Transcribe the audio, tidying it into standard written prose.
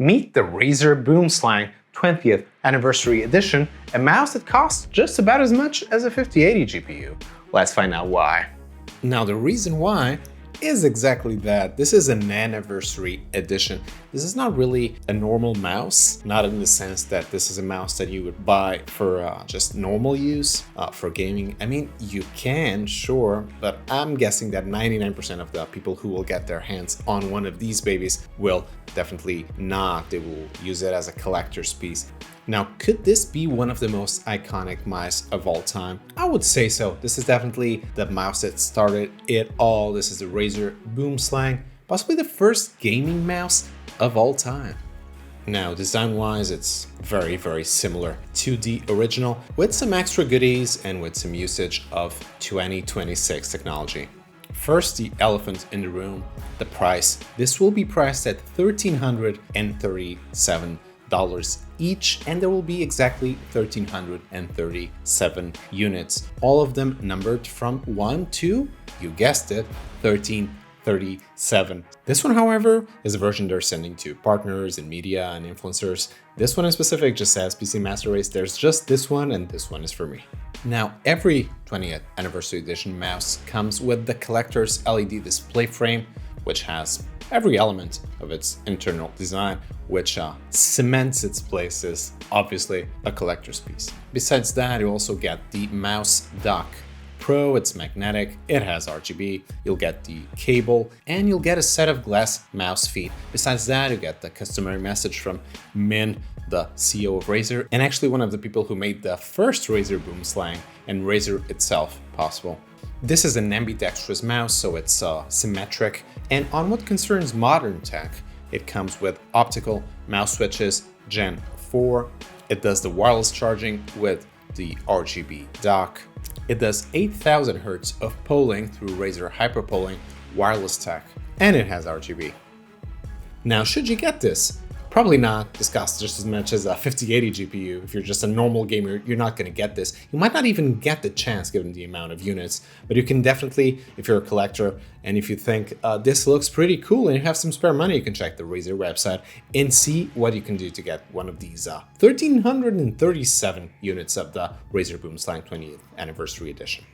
Meet the Razer Boomslang 20th Anniversary Edition, a mouse that costs just about as much as a 5080 GPU. Let's find out why. Now the reason why is exactly that. This is an anniversary edition. This is not really a normal mouse, not in the sense that this is a mouse that you would buy for just normal use, for gaming. I mean, you can, sure, but I'm guessing that 99% of the people who will get their hands on one of these babies will definitely not. They will use it as a collector's piece. Now, could this be one of the most iconic mice of all time? I would say so. This is definitely the mouse that started it all. This is the Razer Boomslang, possibly the first gaming mouse of all time. Now, design-wise, it's very, very similar to the original, with some extra goodies and with some usage of 2026 technology. First, the elephant in the room, the price. This will be priced at $1,337 each, and there will be exactly 1,337 units, all of them numbered from 1 to, you guessed it, 1337. This one, however, is a version they're sending to partners and media and influencers. This one in specific just says PC Master Race. There's just this one, and this one is for me. Now, every 20th Anniversary Edition mouse comes with the collector's LED display frame, which has every element of its internal design, which cements its place as obviously a collector's piece. Besides that, you also get the mouse dock. Pro, it's magnetic, it has RGB, you'll get the cable, and you'll get a set of glass mouse feet. Besides that, you get the customary message from Min, the CEO of Razer, and actually one of the people who made the first Razer Boomslang and Razer itself possible. This is an ambidextrous mouse, so it's symmetric, and on what concerns modern tech, it comes with optical mouse switches Gen 4. It does the wireless charging with the RGB dock. It does 8,000 Hz of polling through Razer Hyperpolling wireless tech, and it has RGB. Now, should you get this? Probably not. This costs just as much as a 5080 GPU. If you're just a normal gamer, you're not going to get this. You might not even get the chance given the amount of units, but you can definitely, if you're a collector and if you think this looks pretty cool and you have some spare money, you can check the Razer website and see what you can do to get one of these 1,337 units of the Razer Boomslang 20th Anniversary Edition.